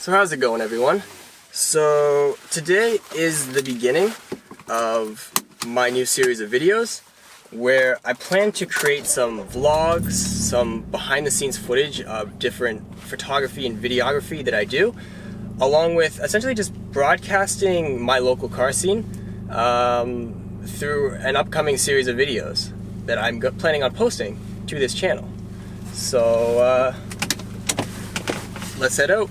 So how's it going, everyone? So today is the beginning of my new series of videos where I plan to create some vlogs, some behind the scenes footage of different photography and videography that I do, along with essentially just broadcasting my local car scene through an upcoming series of videos that I'm planning on posting to this channel. So let's head out.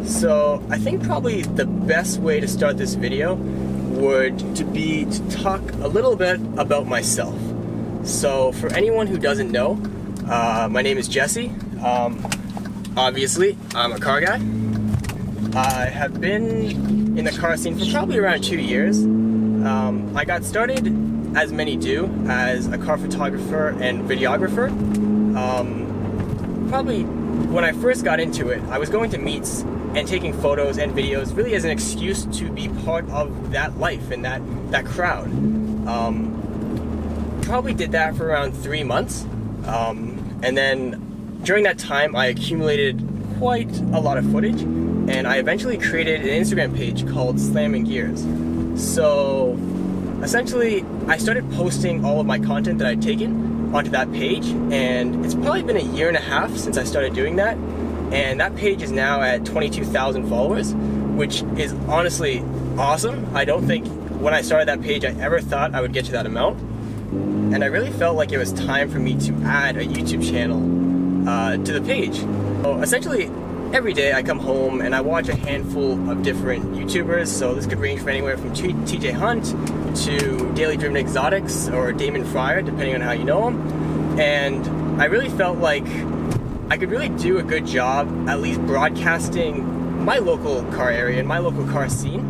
So I think probably the best way to start this video would be to talk a little bit about myself. So for anyone who doesn't know, my name is Jesse. Obviously, I'm a car guy. I have been in the car scene for probably around 2 years. I got started, as many do, as a car photographer and videographer. Probably when I first got into it, I was going to meets and taking photos and videos really as an excuse to be part of that life and that crowd. Probably did that for around 3 months. And then during that time, I accumulated quite a lot of footage, and I eventually created an Instagram page called Slammingears. So essentially, I started posting all of my content that I'd taken onto that page, and it's probably been 1.5 years since I started doing that. And that page is now at 22,000 followers, which is honestly awesome. I don't think when I started that page I ever thought I would get to that amount. And I really felt like it was time for me to add a YouTube channel to the page. So essentially, every day I come home and I watch a handful of different YouTubers. So this could range from anywhere from TJ Hunt to Daily Driven Exotics or Damon Fryer, depending on how you know him. And I really felt like I could really do a good job at least broadcasting my local car area and my local car scene.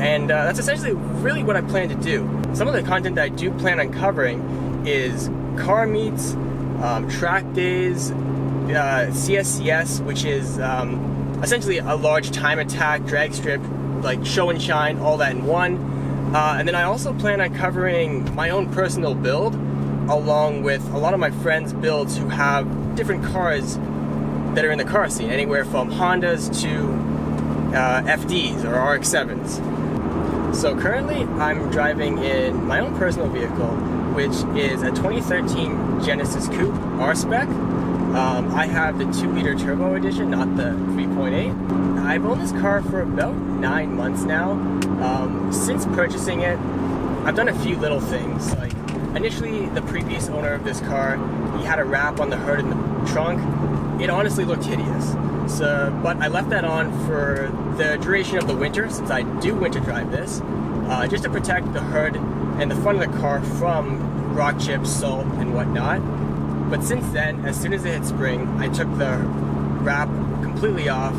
And that's essentially really what I plan to do. Some of the content that I do plan on covering is car meets, track days, CSCS, which is essentially a large time attack, drag strip, like show and shine, all that in one. And then I also plan on covering my own personal build, along with a lot of my friends' builds who have different cars that are in the car scene, anywhere from Hondas to FDs or RX-7s. So currently I'm driving in my own personal vehicle, which is a 2013 Genesis Coupe R-Spec. I have the 2-liter turbo edition, not the 3.8. I've owned this car for about 9 months now. Since purchasing it, I've done a few little things. Like initially, the previous owner of this car, he had a wrap on the hood and the trunk. It honestly looked hideous. But I left that on for the duration of the winter, since I do winter drive this, just to protect the hood and the front of the car from rock chips, salt, and whatnot. But since then, as soon as it hit spring, I took the wrap completely off.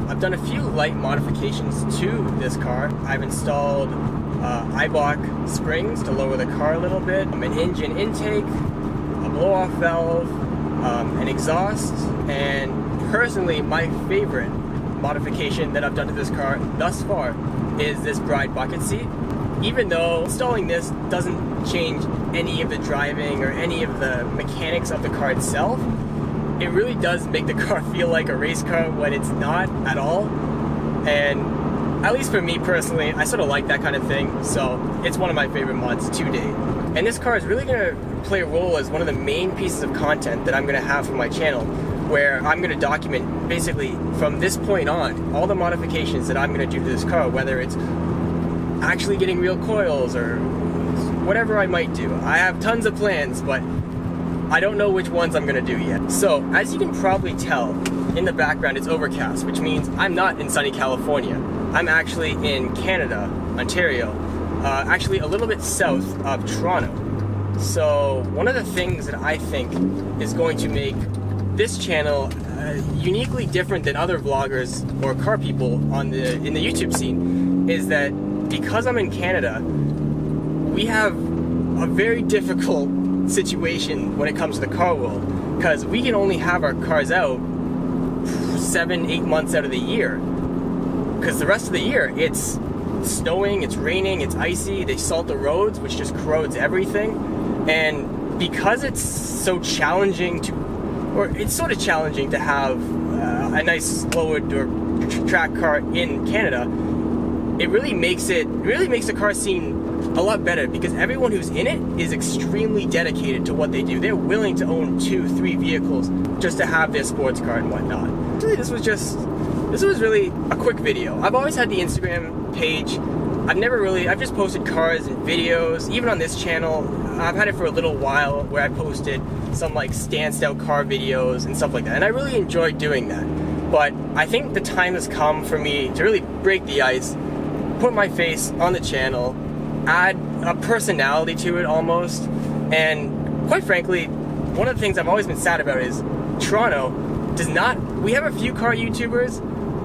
I've done a few light modifications to this car. I've installed Eibach springs to lower the car a little bit, an engine intake, a blow-off valve, an exhaust, and personally my favorite modification that I've done to this car thus far is this bride bucket seat. Even though installing this doesn't change any of the driving or any of the mechanics of the car itself, it really does make the car feel like a race car when it's not at all. And at least for me personally, I sort of like that kind of thing, so it's one of my favorite mods to date. And this car is really going to play a role as one of the main pieces of content that I'm going to have for my channel, where I'm going to document basically from this point on all the modifications that I'm going to do to this car, whether it's actually getting real coils or whatever I might do. I have tons of plans, but I don't know which ones I'm going to do yet. So as you can probably tell, in the background it's overcast, which means I'm not in sunny California. I'm actually in Canada, Ontario, actually a little bit south of Toronto. So one of the things that I think is going to make this channel uniquely different than other vloggers or car people in the YouTube scene is that because I'm in Canada, we have a very difficult situation when it comes to the car world, because we can only have our cars out 7-8 months out of the year, because the rest of the year it's snowing, it's raining, it's icy, they salt the roads, which just corrodes everything. And because it's so challenging it's sort of challenging to have a nice lowered or track car in Canada, it really makes the car scene a lot better, because everyone who's in it is extremely dedicated to what they do. They're willing to own 2-3 vehicles just to have their sports car and whatnot. Really, this was really a quick video. I've always had the Instagram page. I've just posted cars and videos. Even on this channel, I've had it for a little while, where I posted some like standstill car videos and stuff like that, and I really enjoyed doing that. But I think the time has come for me to really break the ice, put my face on the channel, add a personality to it almost. And quite frankly, one of the things I've always been sad about is Toronto we have a few car YouTubers,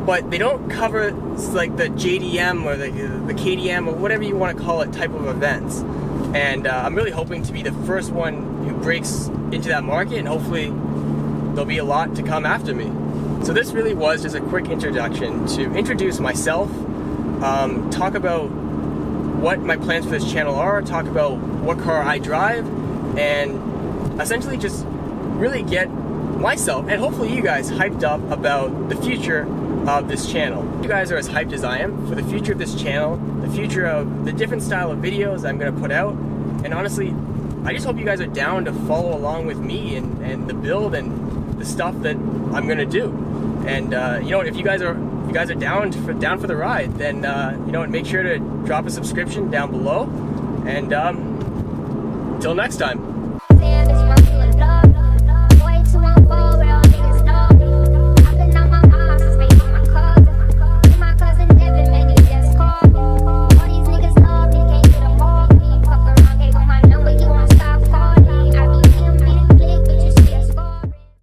but they don't cover like the JDM or the KDM or whatever you want to call it type of events. And I'm really hoping to be the first one who breaks into that market, and hopefully there'll be a lot to come after me. So this really was just a quick introduction to introduce myself, talk about what my plans for this channel are, talk about what car I drive, and essentially just really get myself and hopefully you guys hyped up about the future of this channel. You guys are as hyped as I am for the future of this channel, the future of the different style of videos I'm going to put out, and honestly, I just hope you guys are down to follow along with me and the build and the stuff that I'm going to do. And you know what, if you guys are down for the ride, then you know what, make sure to drop a subscription down below, and till next time.